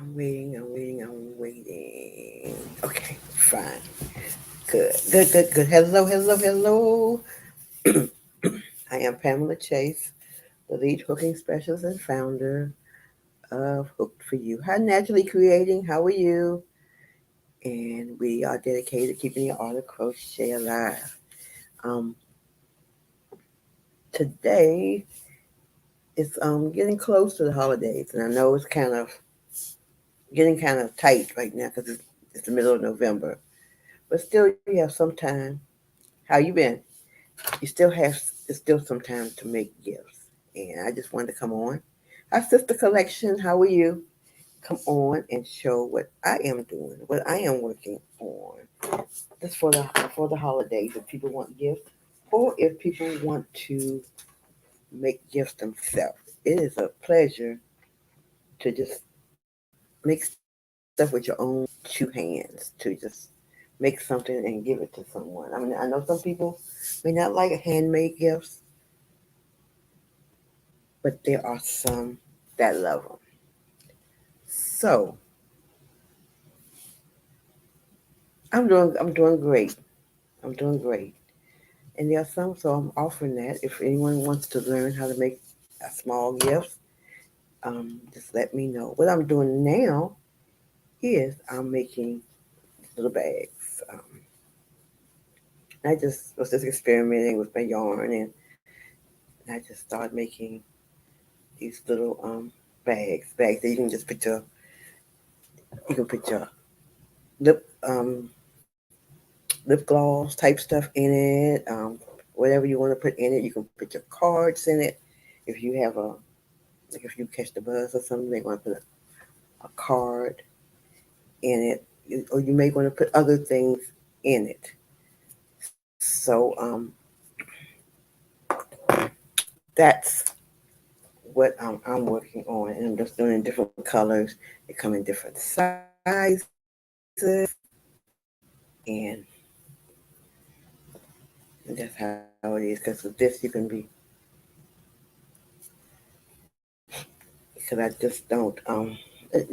I'm waiting. Okay, fine. Good. Hello. I am Pamela Chase, the lead cooking specialist and founder of Hooked for You. How naturally creating, how are you? And we are dedicated to keeping the art of crochet alive. Um, Today it's getting close to the holidays, and I know it's getting kind of tight right now because it's the middle of November. But still, you have some time. How you been? You still have it's still some time to make gifts, and I just wanted to come on. Our sister collection. How are you? Come on and show what I am doing, what I am working on. Just for the holidays, if people want gifts, or if people want to make gifts themselves. It is a pleasure to just make stuff with your own two hands, to just make something and give it to someone. I mean, I know some people may not like handmade gifts, but there are some that love them. So I'm doing great. I'm doing great. And there are some, so I'm offering that. If anyone wants to learn how to make a small gift, just let me know. What I'm doing now is I'm making little bags. I just was just experimenting with my yarn, and I just started making these little bags that you can put your lip lip gloss type stuff in it. Whatever you want to put in it, you can put your cards in it. If you have if you catch the buzz or something, they want to put a card in it, or you may want to put other things in it. So that's what I'm working on, and I'm just doing in different colors. They come in different sizes, and that's how it is. Because with this, you can be because I just don't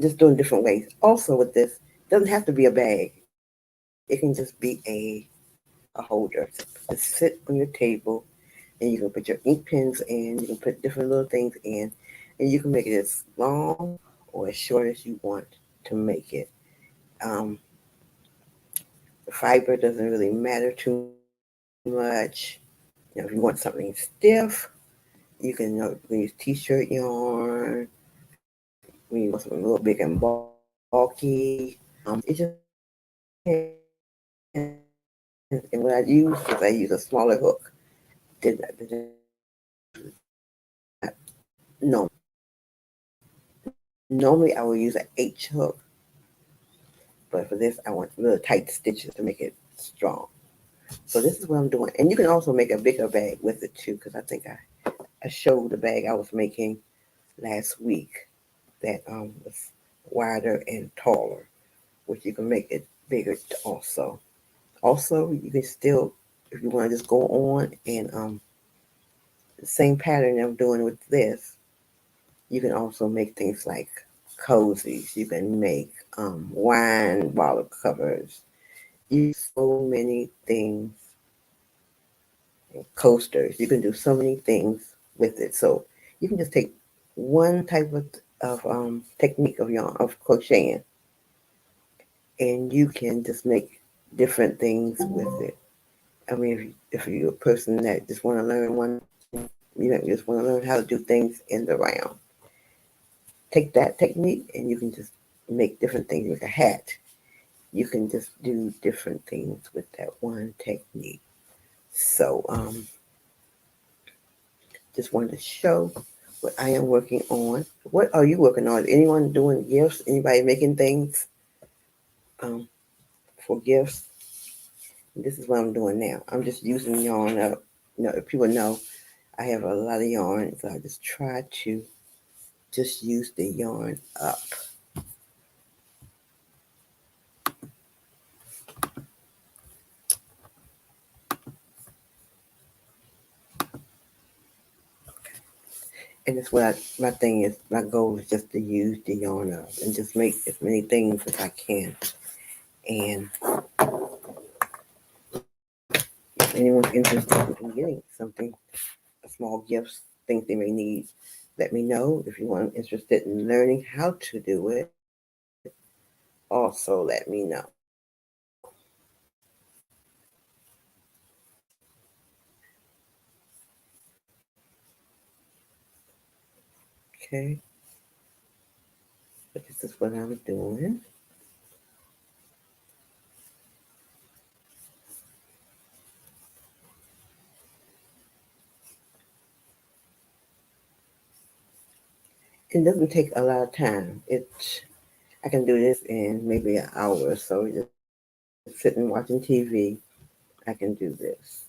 just doing different ways. Also with this, it doesn't have to be a bag. It can just be a holder. Just sit on your table, and you can put your ink pens in. You can put different little things in, and you can make it as long or as short as you want to make it. Um, the fiber doesn't really matter too much. If you want something stiff, you can use t-shirt yarn. When you want something a little big and bulky, it just depends. And what I use is I use a smaller hook. No, normally I will use an H hook, but for this I want really tight stitches to make it strong. So this is what I'm doing, and you can also make a bigger bag with it too, because I think I showed the bag I was making last week that was wider and taller, which you can make it bigger also. Also, you can still, if you want to just go on and the same pattern I'm doing with this, you can also make things like cozies. You can make wine bottle covers. You so many things, coasters. You can do so many things with it. So you can just take one type of technique of yarn of crocheting, and you can just make different things with it. I mean, if you're a person that just want to learn one, just want to learn how to do things in the round, take that technique and you can just make different things with a hat. You can just do different things with that one technique. So, just wanted to show what I am working on. What are you working on? Anyone doing gifts? Anybody making things um, for gifts? This is what I'm doing now. I'm just using yarn up. If people know, I have a lot of yarn, so I just try to just use the yarn up. And it's what my thing is. My goal is just to use the yarn up and just make as many things as I can. And if anyone's interested in getting something, a small gifts, things they may need, let me know. If you want interested in learning how to do it, also let me know. Okay, but this is what I'm doing. It doesn't take a lot of time. I can do this in maybe an hour or so. Just sitting watching TV, I can do this.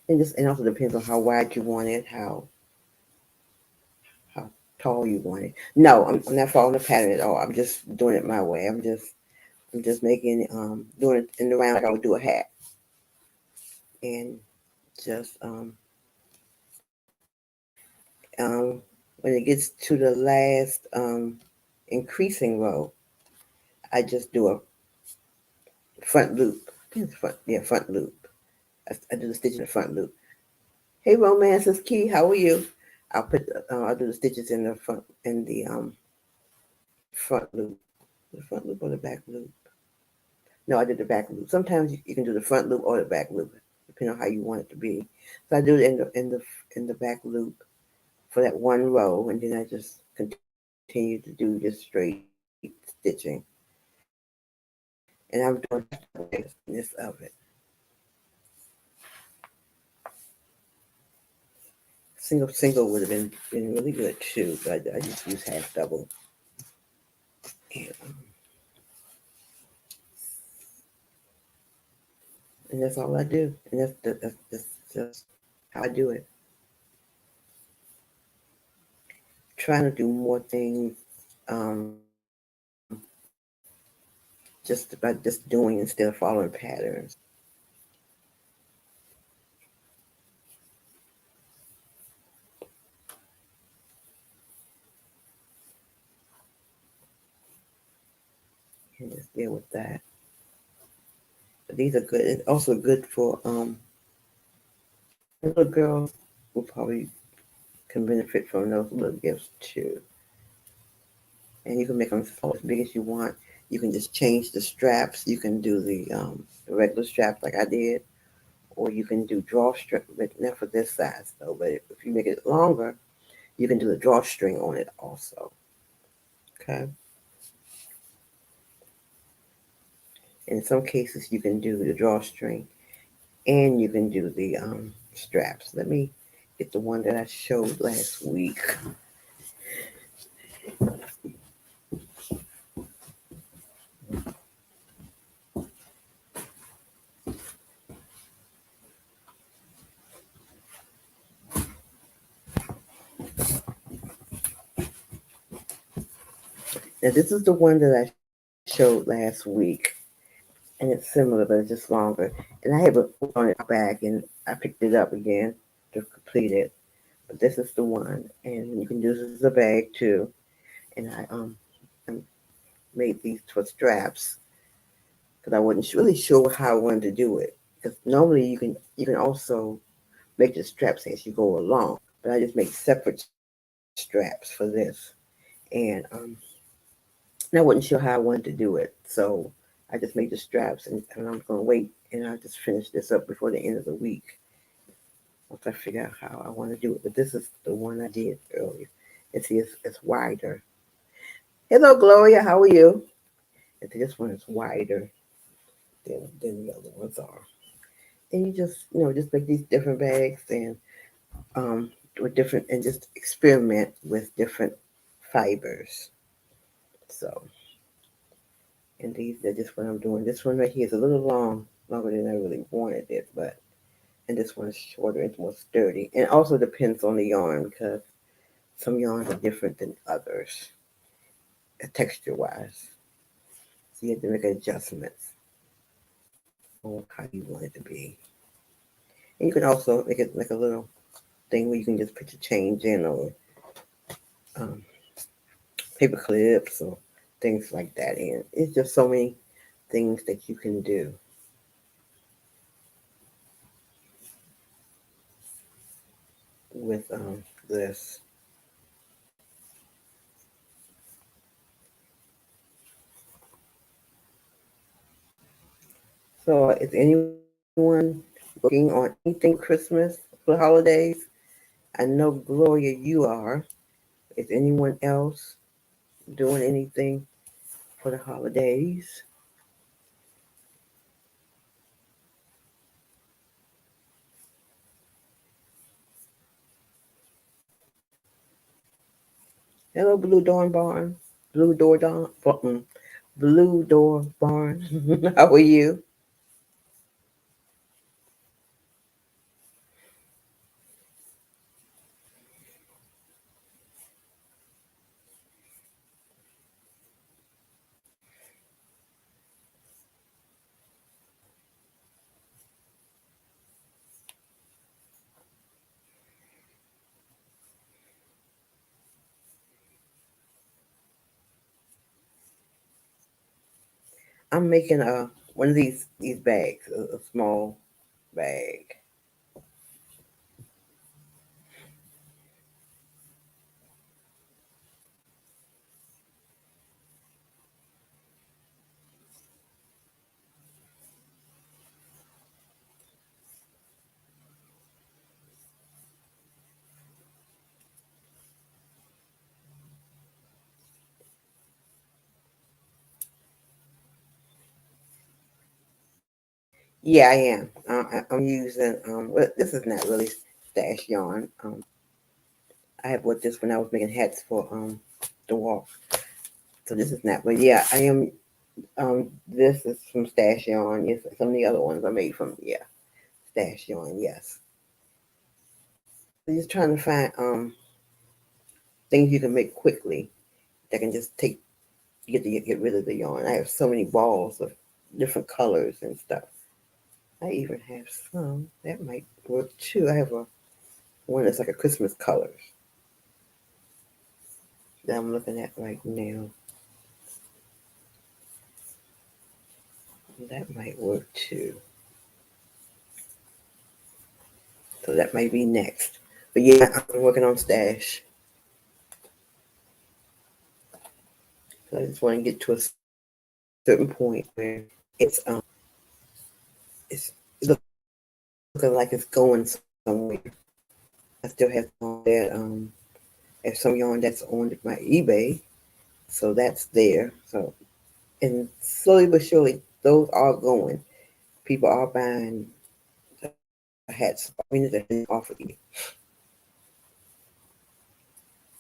And also depends on how wide you want it, how tall you want it. No, I'm not following the pattern at all. I'm just doing it my way. I'm just making doing it in the round like I would do a hat, and just um when it gets to the last increasing row, I just do a front loop. I think it's front loop. I do the stitch in the front loop. Hey, Romance is Key. How are you? I'll do the stitches in the front loop. The front loop or the back loop? No, I did the back loop. Sometimes you can do the front loop or the back loop, depending on how you want it to be. So I do it in the back loop for that one row, and then I just continue to do just straight stitching. And I'm doing this of it. Single would have been really good too, but I just use half double. And, and that's all I do. And that's just how I do it. Trying to do more things um, just by just doing instead of following patterns. And just deal with that. But these are good. It's also good for little girls who probably can benefit from those little gifts too. And you can make them as big as you want. You can just change the straps. You can do the regular straps like I did, or you can do drawstring, but not for this size though. But if you make it longer, you can do the drawstring on it also. Okay. In some cases, you can do the drawstring and you can do the straps. Let me get the one that I showed last week. Now, this is the one that I showed last week, and it's similar, but it's just longer. And I have it on it back, and I picked it up again to complete it. But this is the one, and you can use this as a bag too. And I made these for straps because I wasn't really sure how I wanted to do it. Because normally you can also make the straps as you go along, but I just make separate straps for this, and and I wasn't sure how I wanted to do it, so I just made the straps, and I'm going to wait, and I'll just finish this up before the end of the week once I figure out how I want to do it. But this is the one I did earlier. And see, it's wider. Hello, Gloria. How are you? And this one is wider than the other ones are. And you just make these different bags and um, with different, and just experiment with different fibers. So, and these are just what I'm doing. This one right here is a little longer than I really wanted it, but and this one is shorter. It's more sturdy. And it also depends on the yarn because some yarns are different than others, texture wise. So you have to make adjustments on how you want it to be. And you can also make it like a little thing where you can just put your change in, or um, paper clips or things like that in. It's just so many things that you can do with this. So, is anyone working on anything Christmas for the holidays? I know, Gloria, you are. Is anyone else doing anything for the holidays? Hello, Blue Door Barn. Blue Door Barn. Blue Door Barn. How are you? I'm making a one of these bags, a small bag. Yeah, I am. I'm using well, this is not really stash yarn. I had bought this when I was making hats for the walk. So this is not, but yeah, I am. This is from stash yarn. Yes, some of the other ones I made from stash yarn. Yes. So just trying to find things you can make quickly that can just take get rid of the yarn. I have so many balls of different colors and stuff. I even have some that might work too. I have a one that's like a Christmas colors that I'm looking at right now. That might work too. So that might be next. But yeah, I'm working on stash. So I just want to get to a certain point where it's it's looking like it's going somewhere. I still have on that have some yarn that's on my eBay, so that's there. So and slowly but surely those are going. People are buying hats. I mean, the off of eBay,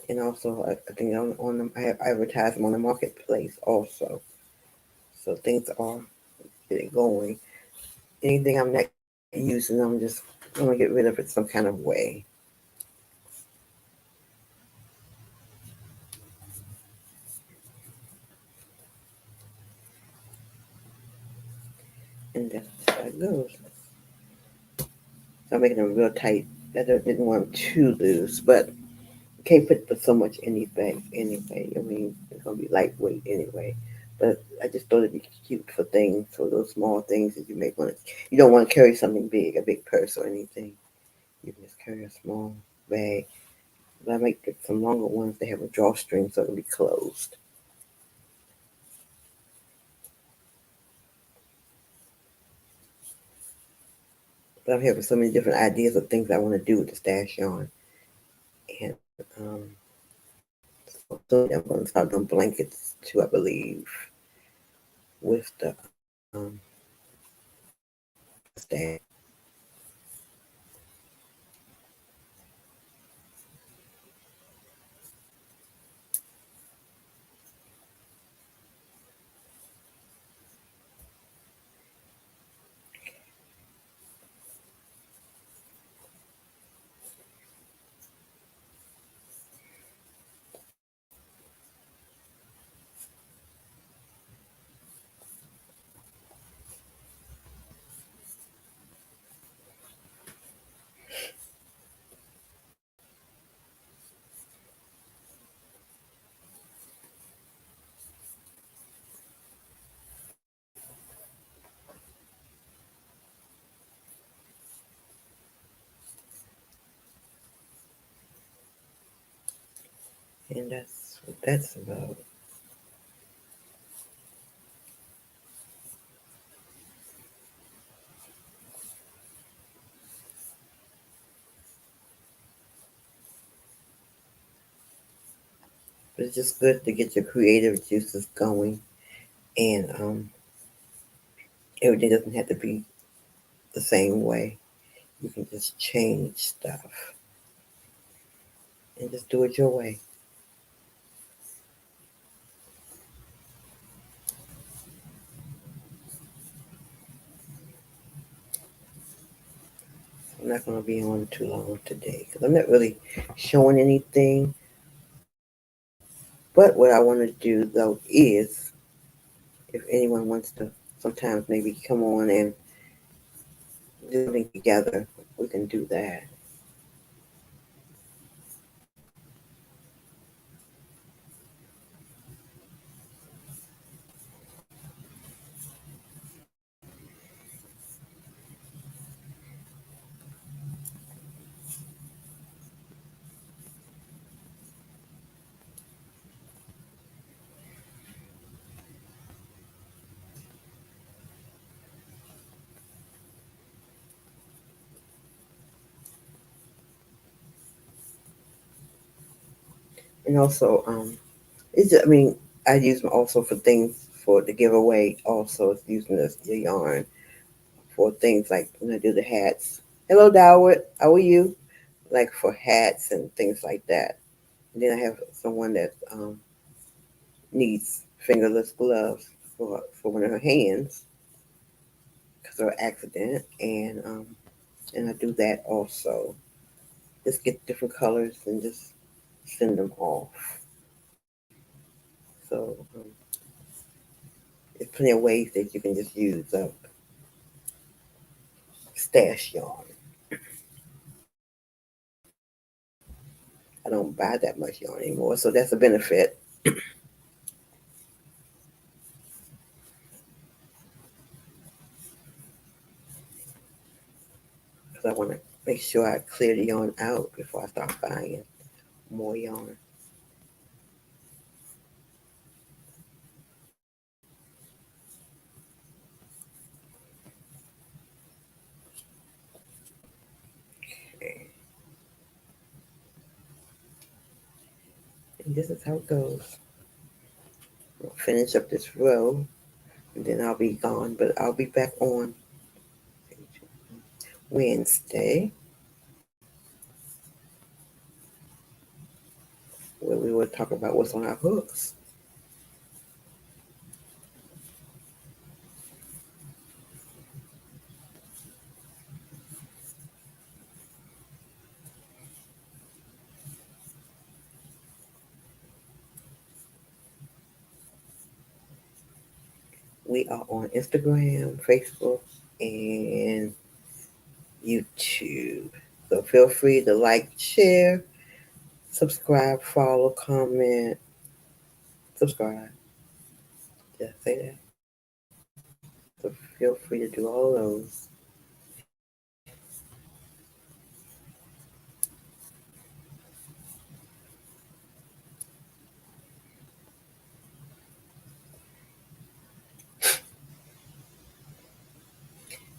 and also I think on them I have advertised them on the marketplace also. So things are getting going. Anything I'm not using, I'm just gonna get rid of it some kind of way. And that's how it goes. So I'm making them real tight. I didn't want them too loose, but you can't put so much in these bags anyway. I mean, it's gonna be lightweight anyway. But I just thought it'd be cute for things, for those small things that you may want to. You don't want to carry something big, a big purse or anything. You can just carry a small bag. But I might get some longer ones. They have a drawstring, so it'll be closed. But I'm having so many different ideas of things I want to do with the stash yarn, and so I'm going to start doing blankets too, I believe, with the stash. And that's what that's about. But it's just good to get your creative juices going, and everything doesn't have to be the same way. You can just change stuff and just do it your way. I'm not going to be on too long today because I'm not really showing anything. But what I want to do though is, if anyone wants to, sometimes maybe come on and do something together, we can do that. And also, it's just, I mean, I use them also for things for the giveaway. Also, it's using the yarn for things like when I do the hats. Hello, Dowd. How are you? Like for hats and things like that. And then I have someone that needs fingerless gloves for one of her hands because of an accident, and I do that also. Just get different colors and just send them off. So there's plenty of ways that you can just use up stash yarn. I don't buy that much yarn anymore, so that's a benefit because I want to make sure I clear the yarn out before I start buying more yarn. Okay. And this is how it goes. I'll finish up this row, and then I'll be gone, but I'll be back on Wednesday where we will talk about what's on our hooks. We are on Instagram, Facebook, and YouTube. So feel free to like, share, subscribe, follow, comment, subscribe. Just say that. So feel free to do all those.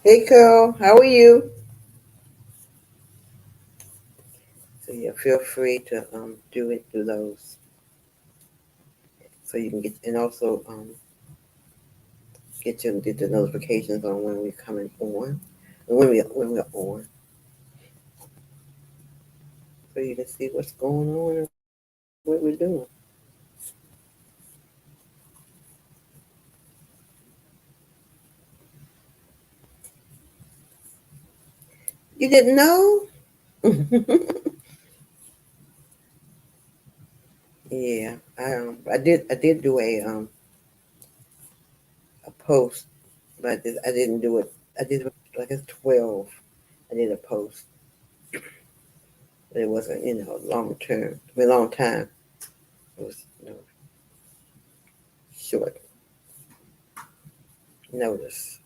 Hey, Carol, how are you? So yeah, feel free to do those. So you can get and also get the notifications on when we're coming on, and when we're on, so you can see what's going on and what we're doing. You didn't know? Yeah, I did do a post, but I didn't do it. I did it like it's 12. I did a post, but it wasn't long term. I mean, long time. It was short notice.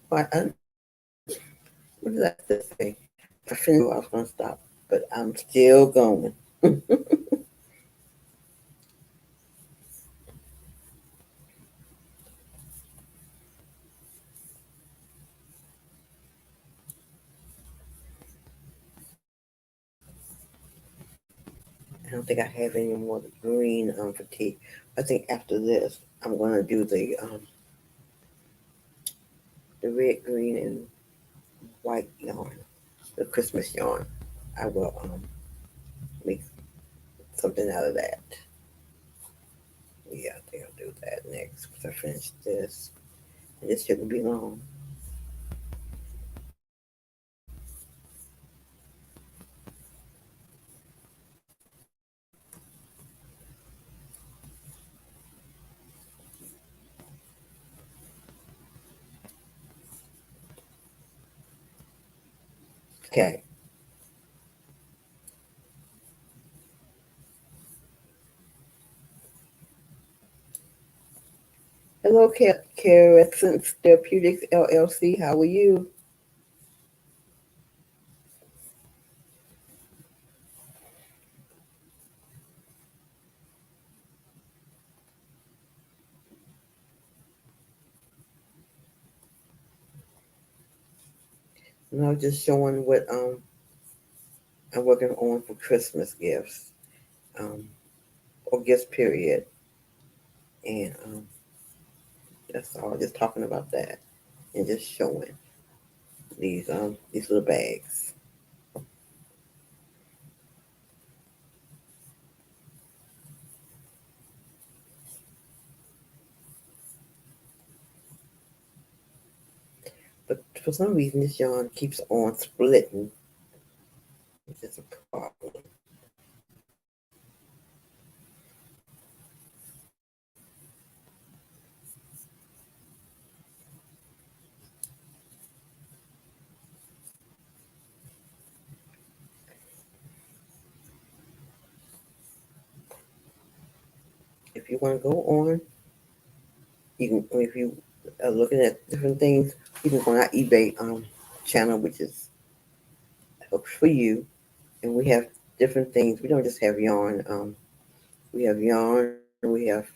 What did I just say? I finished I knew I was going to stop, but I'm still going. I don't think I have any more green fatigue. I think after this, I'm going to do the red, green, and white yarn, the Christmas yarn. I will make something out of that. Yeah, I think I'll do that next because I finished this. And this shouldn't be long. Okay. Hello, Essence Therapeutics LLC. How are you? And I was just showing what I'm working on for Christmas gifts, um, or gifts period, and that's all. Just talking about that and just showing these little bags. But for some reason, this yarn keeps on splitting, which is a problem. If you want to go on, you can. If you are looking at different things, you can go on our eBay channel, which is hooks for you, and we have different things. We don't just have yarn. We have yarn. We have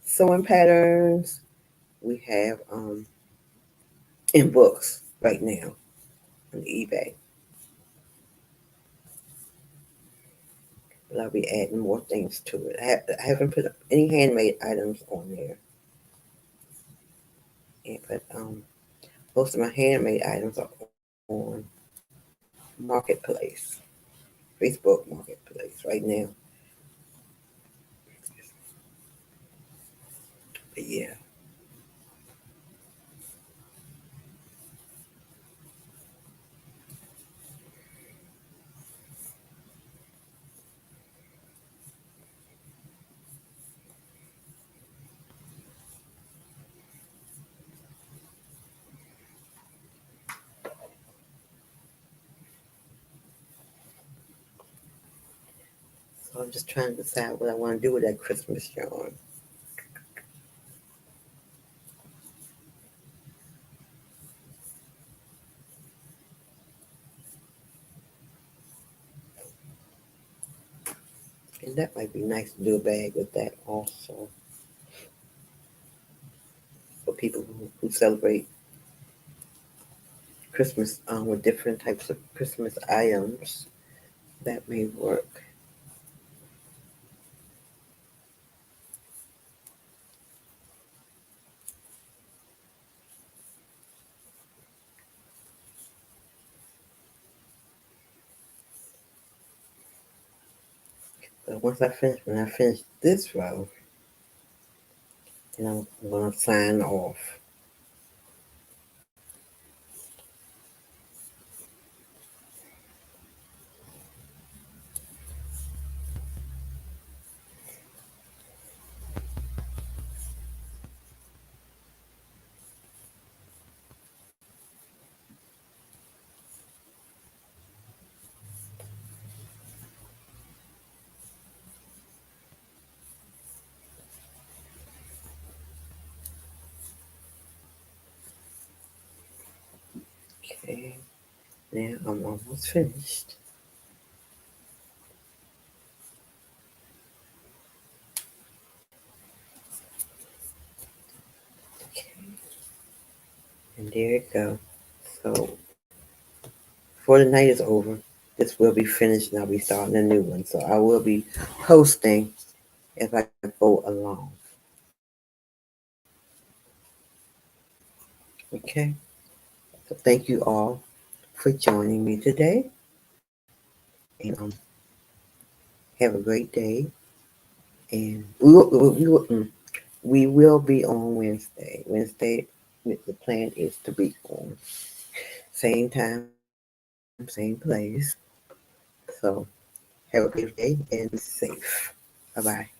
sewing patterns. We have in books right now on eBay. But I'll be adding more things to it. I haven't put any handmade items on there, but most of my handmade items are on Marketplace, Facebook Marketplace right now. But yeah, so I'm just trying to decide what I want to do with that Christmas yarn. And that might be nice to do a bag with that also for people who celebrate Christmas with different types of Christmas items. That may work. But when I finish this row, then I'm going to sign off. Okay, now I'm almost finished. Okay, and there it goes. So before the night is over, this will be finished and I'll be starting a new one. So I will be posting as I go along. Okay, so thank you all for joining me today, and have a great day. And we will be on Wednesday. Wednesday, the plan is to be on same time, same place. So have a great day and be safe. Bye bye.